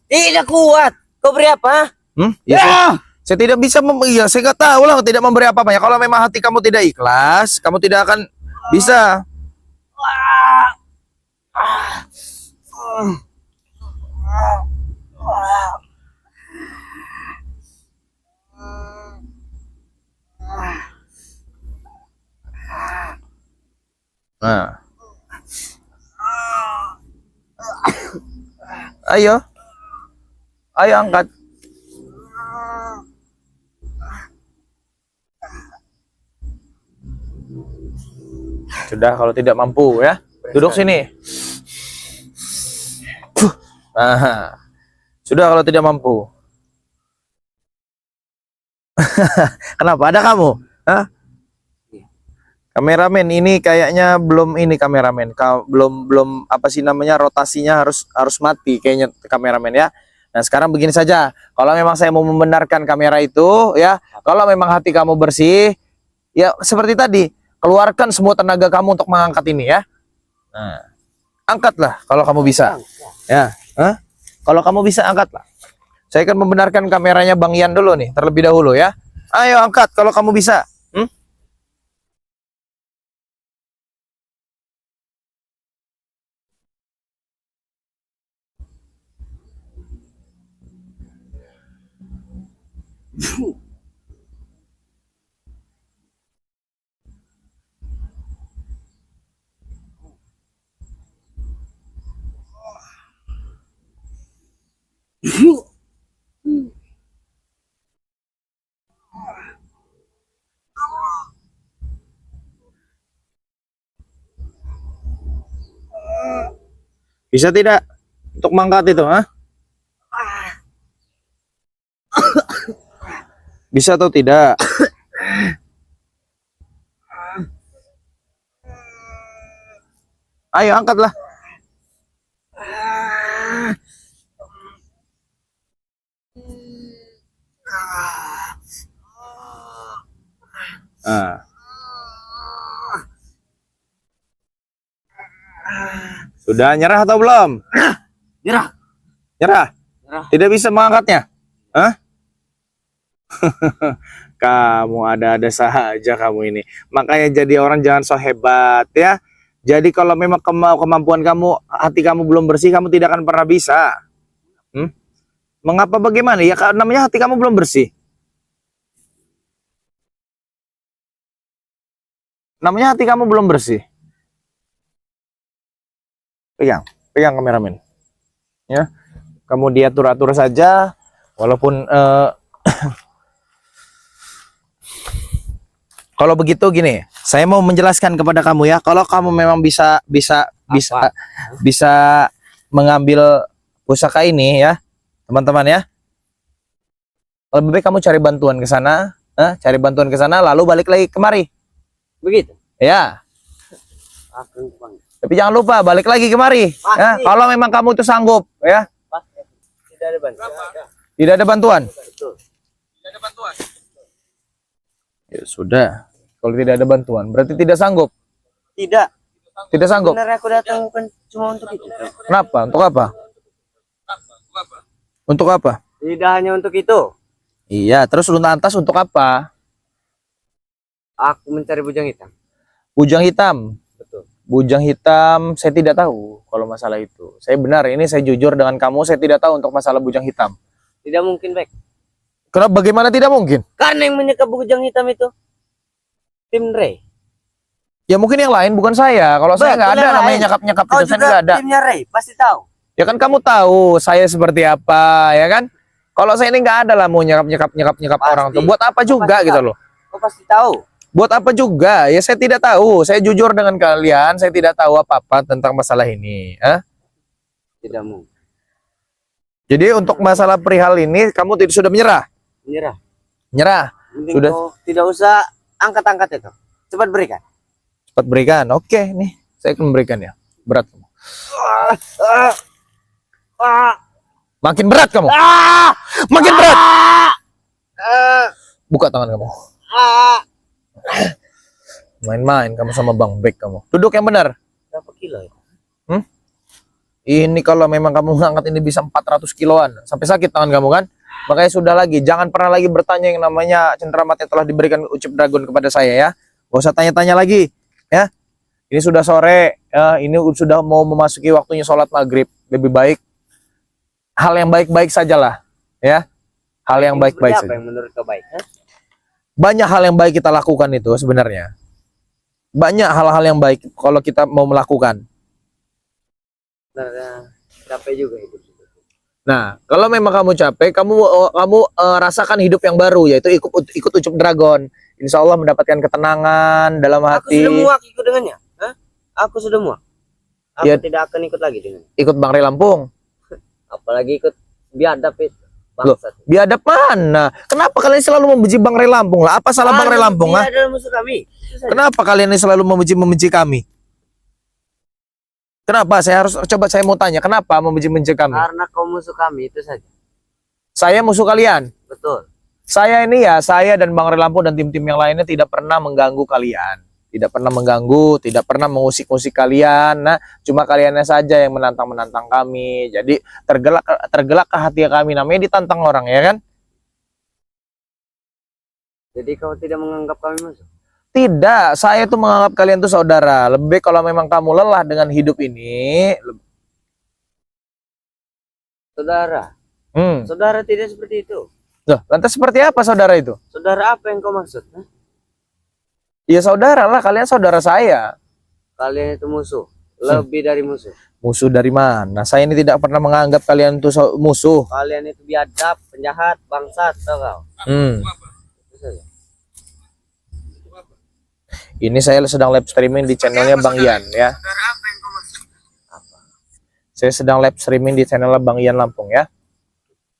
Tidak kuat. Kau beri apa? Ya, saya tidak bisa iya, saya nggak tahu lah tidak memberi apa-apa ya. Kalau memang hati kamu tidak ikhlas, kamu tidak akan bisa. Nah, ayo, ayo angkat. Sudah kalau tidak mampu ya, duduk sini. Nah, sudah kalau tidak mampu. Kenapa? Ada kamu? Hah? Kameramen ini kayaknya belum ini kameramen. Belum apa sih namanya rotasinya harus mati kayaknya kameramen ya. Nah, sekarang begini saja. Kalau memang saya mau membenarkan kamera itu ya, kalau memang hati kamu bersih, ya seperti tadi, keluarkan semua tenaga kamu untuk mengangkat ini ya. Nah, angkatlah kalau kamu bisa. Ya, hah? Kalau kamu bisa angkatlah. Saya akan membenarkan kameranya Bang Yan dulu nih, terlebih dahulu ya. Ayo angkat kalau kamu bisa. Bisa tidak untuk mengangkat itu, ha? Bisa atau tidak? Ayo angkatlah. Nah. Sudah nyerah atau belum? Nyerah. Nyerah. Nyerah. Tidak bisa mengangkatnya. Hah? Kamu ada-ada saja kamu ini. Makanya jadi orang jangan so hebat ya. Jadi kalau memang kemampuan kamu, hati kamu belum bersih, kamu tidak akan pernah bisa. Mengapa bagaimana? Ya namanya hati kamu belum bersih. Namanya hati kamu belum bersih. Pegang kameramen. Ya. Kamu diatur-atur saja walaupun kalau begitu gini, saya mau menjelaskan kepada kamu ya, kalau kamu memang bisa mengambil pusaka ini ya, teman-teman ya. Lebih baik kamu cari bantuan ke sana, lalu balik lagi kemari. Begitu. Ya. Tapi jangan lupa balik lagi kemari. Ya, kalau memang kamu itu sanggup ya. Tidak ada bantuan. Tidak ada bantuan. Betul. Tidak ada bantuan. Ya sudah. Kalau tidak ada bantuan, berarti tidak sanggup. Tidak. Tidak sanggup. Sebenarnya aku datang bukan cuma untuk itu. Kenapa? Untuk apa? Untuk apa? Tidak hanya untuk itu. Iya, terus lantas untuk apa? Aku mencari bujang hitam. Bujang hitam. Betul. Bujang hitam, saya tidak tahu kalau masalah itu. Saya benar, ini saya jujur dengan kamu, saya tidak tahu untuk masalah bujang hitam. Tidak mungkin, Bek. Kenapa? Bagaimana tidak mungkin? Karena yang menyekap bujang hitam itu tim Ray. Ya mungkin yang lain, bukan saya. Kalau saya nggak ada namanya nyakap-nyakap itu, saya nggak ada. Timnya Ray, pasti tahu. Ya kan kamu tahu saya seperti apa, ya kan? Kalau saya ini nggak ada lah mau nyakap orang tuh. Buat apa juga gitu loh? Kau pasti tahu. Buat apa juga? Ya saya tidak tahu. Saya jujur dengan kalian, saya tidak tahu apa-apa tentang masalah ini. Tidak mungkin. Jadi untuk masalah perihal ini kamu sudah menyerah? Menyerah. Menyerah. Mending Sudah. kau tidak usah angkat-angkat itu. Cepat berikan. Cepat berikan. Oke, nih saya akan memberikan ya. Berat kamu. Makin berat kamu. Makin berat. Buka tangan kamu. Main-main kamu sama Bang Bek kamu. Duduk yang benar. Berapa kilo ya? Ini kalau memang kamu ngangkat ini bisa 400 kiloan. Sampai sakit tangan kamu kan? Makanya sudah lagi. Jangan pernah lagi bertanya yang namanya cenderamata yang telah diberikan Ucup Dragon kepada saya ya. Gak usah tanya-tanya lagi. Ya. Ini sudah sore. Ya. Ini sudah mau memasuki waktunya sholat maghrib. Lebih baik. Hal yang baik-baik sajalah. Ya. Hal yang baik-baik Apa saja. yang menurut kau baik? Hah? Banyak hal yang baik kita lakukan itu sebenarnya. Banyak hal-hal yang baik kalau kita mau melakukan. Nah, capek juga itu. Nah, kalau memang kamu capek, kamu rasakan hidup yang baru, yaitu ikut Ucup Dragon. Insya Allah mendapatkan ketenangan dalam Aku hati. sudah muak ikut dengannya. Hah? Aku sudah muak. Aku Ya. tidak akan ikut lagi dengan. Ikut Bang Ray Lampung. Apalagi ikut biadab itu. Loh, Bangsat. biadab mana? Kenapa kalian selalu membenci Bang Ray Lampung lah? Apa salah Bang Ray Lampung Dia lah? adalah musuh kami. Itu saja. Kenapa kalian ini selalu membenci kami? Kenapa? Saya mau tanya, kenapa membenci kami? Karena kau musuh kami itu saja. Saya musuh kalian. Betul. Saya dan Bang Ray Lampung dan tim-tim yang lainnya tidak pernah mengganggu kalian. Tidak pernah mengganggu, tidak pernah mengusik-usik kalian. Nah, cuma kaliannya saja yang menantang kami. Jadi tergelak ke hati kami, namanya ditantang orang, ya kan? Jadi kau tidak menganggap kami musuh. Tidak, saya tuh menganggap kalian tuh saudara. Lebih baik kalau memang kamu lelah dengan hidup ini. Saudara. Hmm. Saudara tidak seperti itu. Loh, lantas seperti apa saudara itu? Saudara apa yang kau maksud? Hah? Ya saudara lah, kalian saudara saya. Kalian itu musuh. Lebih dari musuh. Musuh dari mana? Saya ini tidak pernah menganggap kalian itu musuh. Kalian itu biadab, penjahat, bangsat, tau kau? Hmm. Itu saja. Ini saya sedang live streaming di channelnya Bang Ian ya. Saya sedang live streaming di channelnya Bang Ian Lampung ya.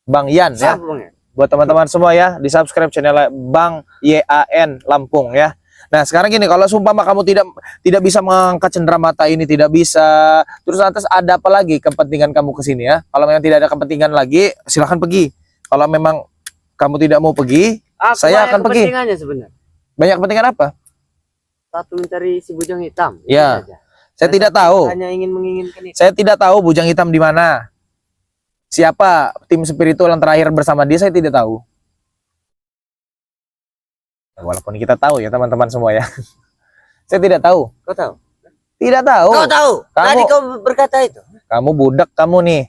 Bang Ian ya. Siapa Bang ya? Buat teman-teman semua ya, di subscribe channel Bang YAN Lampung ya. Nah sekarang gini, kalau sumpama kamu tidak bisa mengangkat cenderamata ini, tidak bisa, terus lantas ada apa lagi kepentingan kamu ke sini ya? Kalau memang tidak ada kepentingan lagi, silahkan pergi. Kalau memang kamu tidak mau pergi, saya akan pergi. Kepentingannya sebenarnya. Banyak kepentingan apa? Satu mencari si bujang hitam. Itu Ya. saja. Saya tidak tahu. Hanya ingin menginginkan itu. Saya tidak tahu bujang hitam di mana. Siapa tim spiritual yang terakhir bersama dia, saya tidak tahu. Walaupun kita tahu ya teman-teman semua ya. Saya tidak tahu. Kau tahu? Tidak tahu. Kau tahu? Tadi kau berkata itu. Kamu budak kamu nih.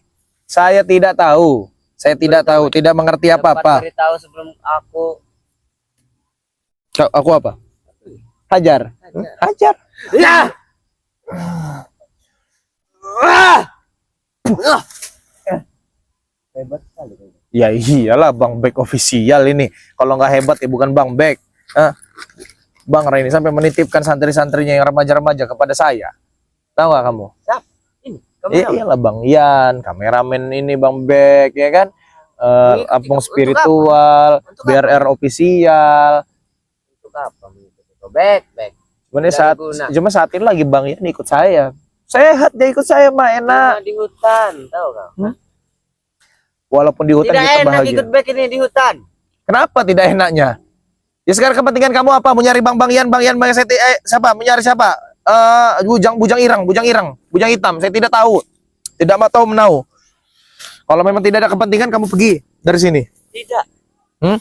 Saya tidak tahu. Saya tidak tahu, tidak mengerti apa-apa. Beritahu sebelum aku. Aku apa? Hajar. Hajar. Ya. Hebat sekali. Ya iyalah Bang Bek official ini. Kalau nggak hebat ya bukan Bang Bek. Bang Ray ini sampai menitipkan santri-santrinya yang remaja-remaja kepada saya. Tahu nggak kamu? Siap. Ini. Kamu tahu? Iyalah Bang Ian, kameramen ini Bang Bek ya kan. Apung spiritual, Untuk BRR official. Untuk apa? Back. Cuma saat ini lagi Bang Ian ikut saya. Sehat dia ikut saya mah enak. Di hutan, tahu kau? Walaupun di hutan Tidak kita enak bahagia. ikut back ini di hutan. Kenapa tidak enaknya? Ya sekarang kepentingan kamu apa? Mau nyari Bang Ian, siapa? Mau nyari siapa? Bujang hitam. Saya tidak tahu. Tidak mau tahu menau. Kalau memang tidak ada kepentingan, kamu pergi dari sini. Tidak. Hmm?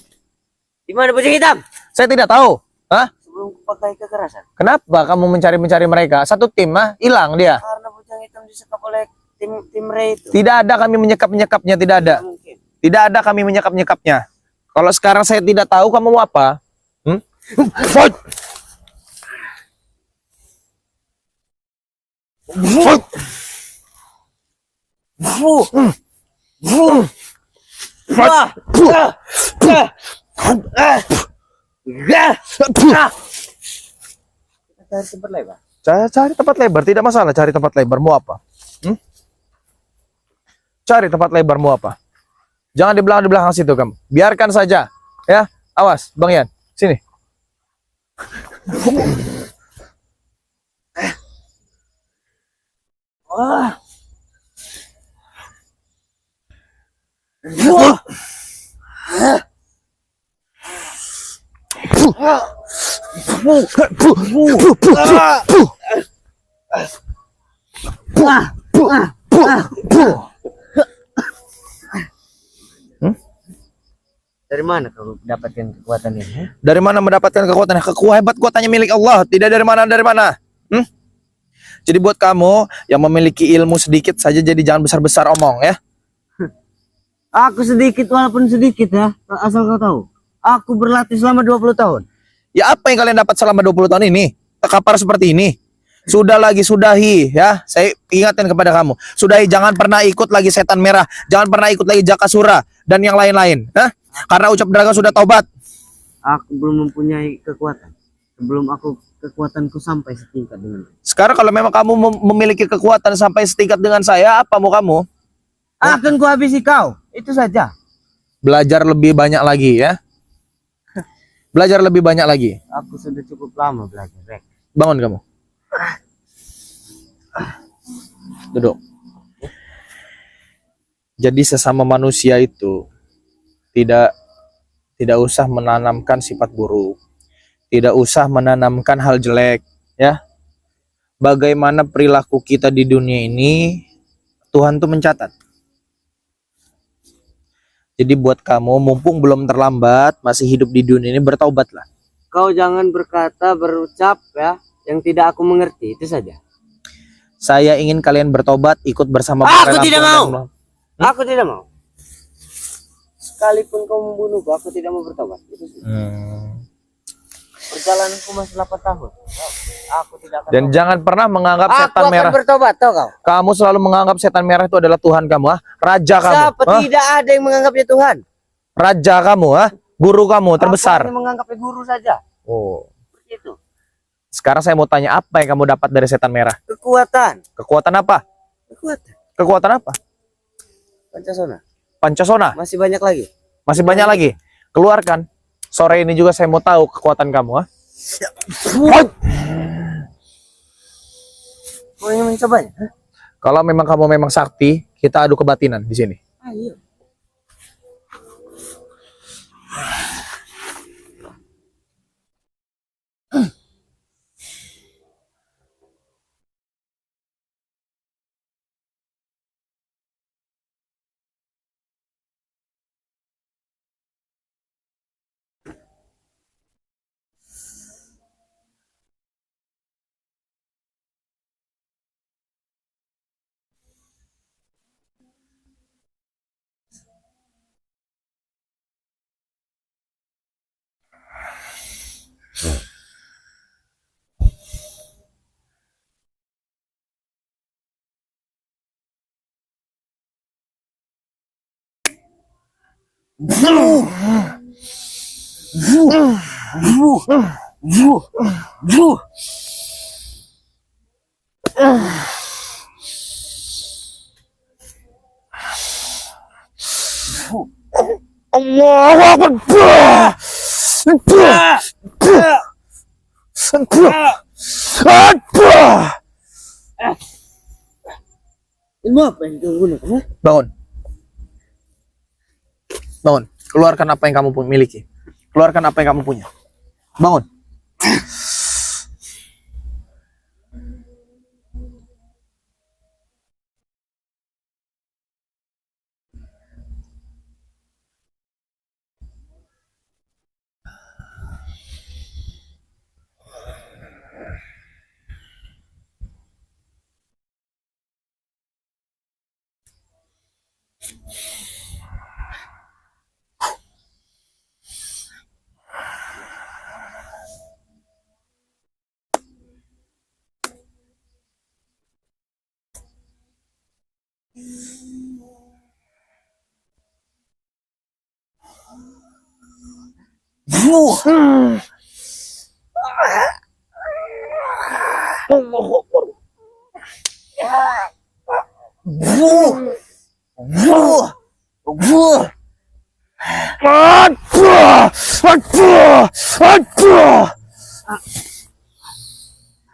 Di mana bujang hitam? Saya tidak tahu. Hah? Sebelum pakai kekerasan. Kenapa kamu mencari mereka? Satu tim hilang dia. Karena bujang hitam disekap oleh tim Ray itu. Tidak ada kami menyekap-nyekapnya, tidak ada. Mungkin. Tidak ada kami menyekap-nyekapnya. Kalau sekarang saya tidak tahu, kamu mau apa? Fight! Fight! Cari tempat lebar. Cari tempat lebar, tidak masalah. Cari tempat lebar, mau apa? Cari tempat lebar, mau apa? Jangan di belakang situ kamu. Biarkan saja. Ya, awas, Bang Ian. Sini. Wah. Dari mana kau dapatkan kekuatan ini? Dari mana mendapatkan kekuatan? Hebat kuatannya milik Allah, tidak dari mana dari mana. Jadi buat kamu yang memiliki ilmu sedikit saja, jadi jangan besar-besar omong ya. Aku sedikit walaupun sedikit ya, asal kau tahu. Aku berlatih selama 20 tahun. Ya apa yang kalian dapat selama 20 tahun ini? Terkapar seperti ini. Sudah lagi, sudahi ya. Saya ingatkan kepada kamu. Sudahi, jangan pernah ikut lagi setan merah. Jangan pernah ikut lagi Jakasura dan yang lain-lain. Karena ucap Draga sudah taubat. Aku belum mempunyai kekuatan. Sebelum kekuatanku sampai setingkat dengan. Sekarang kalau memang kamu memiliki kekuatan sampai setingkat dengan saya, apa mau kamu? Akan ku habisi kau. Itu saja. Belajar lebih banyak lagi ya. Belajar lebih banyak lagi. Aku sudah cukup lama belajar, Rek. Bangun kamu. Duduk. Jadi sesama manusia itu tidak usah menanamkan sifat buruk. Tidak usah menanamkan hal jelek, ya. Bagaimana perilaku kita di dunia ini, Tuhan tuh mencatat. Jadi buat kamu, mumpung belum terlambat, masih hidup di dunia ini, bertaubatlah. Kau jangan berucap ya, yang tidak aku mengerti, itu saja. Saya ingin kalian bertobat, ikut bersama. Aku tidak mau. Aku tidak mau. Sekalipun kau membunuhku, aku tidak mau bertobat. Itu saja. Perjalananku masih 8 tahun. Aku tidak akan. Dan jangan pernah menganggap setan merah. Aku akan bertobat, tahu kau? Kamu selalu menganggap setan merah itu adalah Tuhan kamu, Raja kamu. Siapa tidak ada yang menganggapnya Tuhan? Raja kamu, Guru kamu terbesar. Aku hanya menganggapnya guru saja. Oh. Seperti itu. Sekarang saya mau tanya, apa yang kamu dapat dari setan merah? Kekuatan. Kekuatan apa? Kekuatan apa? Pancasona. Pancasona. Masih banyak lagi. Masih banyak lagi. Keluarkan. Sore ini juga saya mau tahu kekuatan kamu, Kau ingin mencobanya? Kalau memang kamu memang sakti, kita adu kebatinan di sini. Ayo. Allahu Akbar. Ilmu apa yang kau gunakan? Bangun. Bangun. Keluarkan apa yang kamu miliki. Keluarkan apa yang kamu punya. Bangun.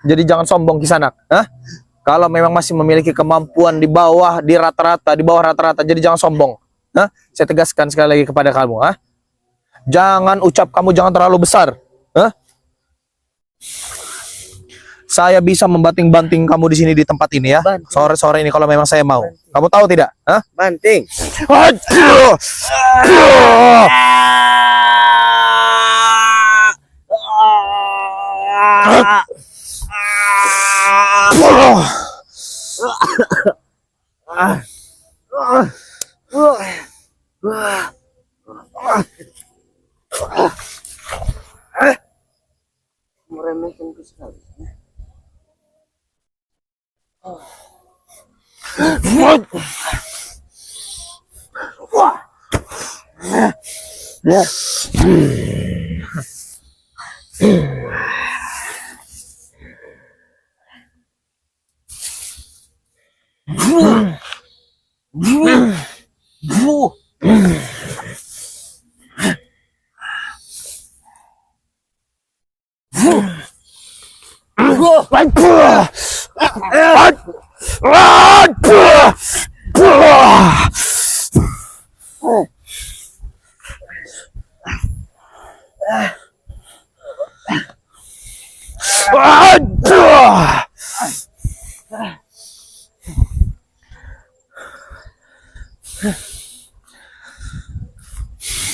Jadi jangan sombong Kisanak, Kalau memang masih memiliki kemampuan di bawah rata-rata, jadi jangan sombong. Saya tegaskan sekali lagi kepada kamu, Jangan ucap kamu jangan terlalu besar, saya bisa membanting-banting kamu di sini di tempat ini ya. Banting. Sore-sore ini kalau memang saya mau. Kamu tahu tidak? Hah? Banting. Aduh. Meremehkanku sekali.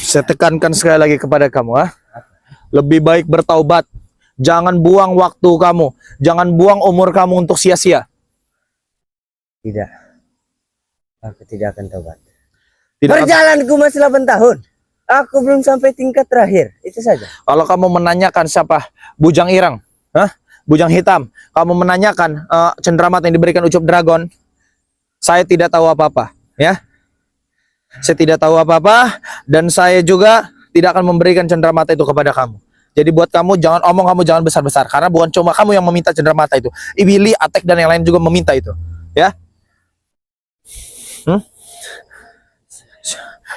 Saya tekankan sekali lagi kepada kamu, ha? Lebih baik bertaubat. Jangan buang waktu kamu. Jangan buang umur kamu untuk sia-sia. Tidak. Aku tidak akan tobat. Tidak. Perjalananku masih 8 tahun. Aku belum sampai tingkat terakhir. Itu saja. Kalau kamu menanyakan siapa Bujang Irang, hah? Bujang Hitam, kamu menanyakan cenderamata yang diberikan Ucup Dragon, saya tidak tahu apa-apa, ya. Saya tidak tahu apa-apa, dan saya juga tidak akan memberikan cenderamata itu kepada kamu. Jadi buat kamu jangan omong, kamu jangan besar-besar, karena bukan cuma kamu yang meminta cenderamata itu. Ibili, Atek dan yang lain juga meminta itu, ya.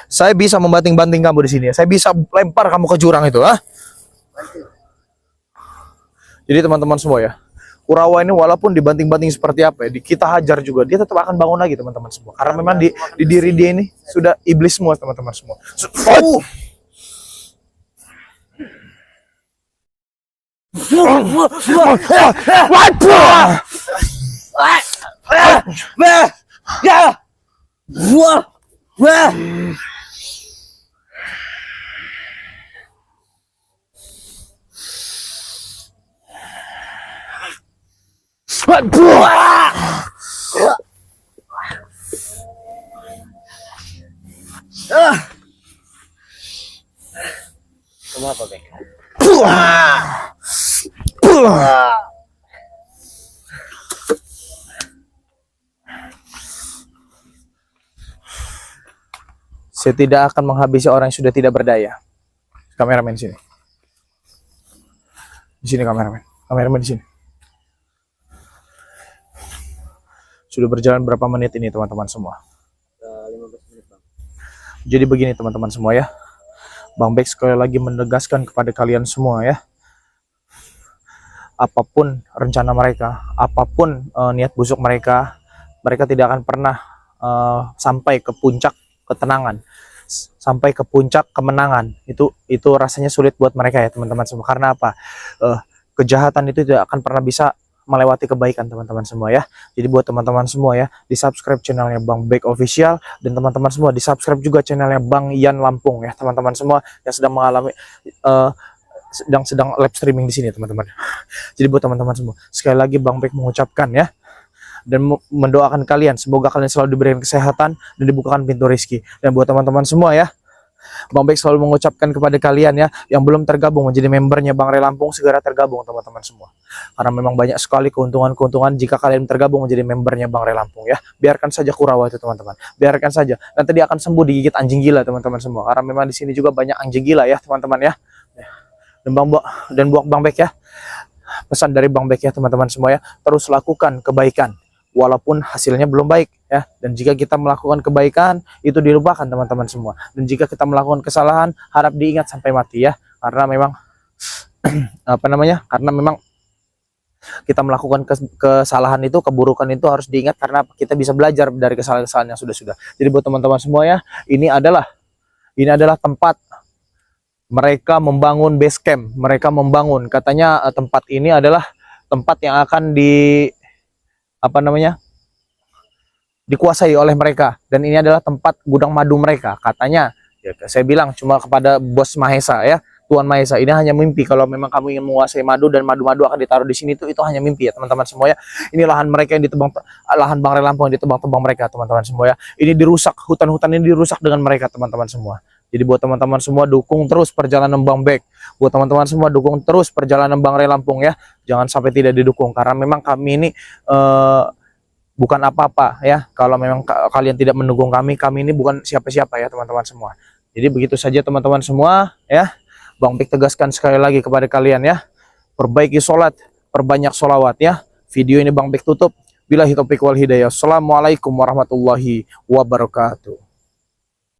Saya bisa membanting-banting kamu di sini. Saya bisa lempar kamu ke jurang itu, ah. Jadi teman-teman semua ya, Kurawa ini walaupun dibanting-banting seperti apa ya, kita hajar juga, dia tetap akan bangun lagi teman-teman semua. Karena memang di diri dia ini sudah iblis semua teman-teman semua. Kenapa, Bek? Saya tidak akan menghabisi orang yang sudah tidak berdaya. Kameramen sini. Di sini kameramen. Kameramen di sini. Sudah berjalan berapa menit ini teman-teman semua? 15 menit, Bang. Jadi begini teman-teman semua ya. Bang Bek sekali lagi menegaskan kepada kalian semua ya. Apapun rencana mereka, apapun niat busuk mereka, mereka tidak akan pernah sampai ke puncak ketenangan, sampai ke puncak kemenangan. Itu rasanya sulit buat mereka ya teman-teman semua. Karena apa? Kejahatan itu tidak akan pernah bisa melewati kebaikan teman-teman semua ya. Jadi buat teman-teman semua ya, di subscribe channelnya Bang Bek Official, dan teman-teman semua di subscribe juga channelnya Bang Ian Lampung ya teman-teman semua yang sedang mengalami sedang live streaming di sini teman-teman. Jadi buat teman-teman semua, sekali lagi Bang Bek mengucapkan ya, dan mendoakan kalian semoga kalian selalu diberikan kesehatan dan dibukakan pintu rezeki. Dan buat teman-teman semua ya, Bang Bek selalu mengucapkan kepada kalian ya, yang belum tergabung menjadi membernya Bang Re Lampung, segera tergabung teman-teman semua. Karena memang banyak sekali keuntungan-keuntungan jika kalian tergabung menjadi membernya Bang Re Lampung ya. Biarkan saja Kurawa itu teman-teman. Biarkan saja. Nanti dia akan sembuh digigit anjing gila teman-teman semua. Karena memang di sini juga banyak anjing gila ya teman-teman ya. Dan buat Bang Bek ya, pesan dari Bang Bek ya teman-teman semua ya, terus lakukan kebaikan walaupun hasilnya belum baik ya. Dan jika kita melakukan kebaikan itu dilupakan teman-teman semua. Dan jika kita melakukan kesalahan harap diingat sampai mati ya. Karena memang apa namanya? Karena memang kita melakukan kesalahan itu, keburukan itu harus diingat karena kita bisa belajar dari kesalahan-kesalahan yang sudah-sudah. Jadi buat teman-teman semua ya, ini adalah tempat mereka membangun base camp. Mereka membangun, katanya tempat ini adalah tempat yang akan dikuasai oleh mereka, dan ini adalah tempat gudang madu mereka katanya. Ya, saya bilang cuma kepada bos Mahesa ya, Tuan Mahesa, ini hanya mimpi. Kalau memang kamu ingin menguasai madu dan madu-madu akan ditaruh di sini, itu hanya mimpi ya teman-teman semua ya. Ini lahan mereka yang ditebang, lahan Bang Ray Lampung yang ditebang-tebang mereka teman-teman semua ya. Ini dirusak, hutan-hutan ini dirusak dengan mereka teman-teman semua. Jadi buat teman-teman semua, dukung terus perjalanan Bang Bek. Buat teman-teman semua, dukung terus perjalanan Bang Ray Lampung ya. Jangan sampai tidak didukung, karena memang kami ini bukan apa-apa ya. Kalau memang kalian tidak mendukung kami ini bukan siapa-siapa ya teman-teman semua. Jadi begitu saja teman-teman semua ya. Bang Bek tegaskan sekali lagi kepada kalian ya, perbaiki sholat, perbanyak sholawat ya. Video ini Bang Bek tutup. Billahi taufiq wal hidayah. Assalamualaikum warahmatullahi wabarakatuh.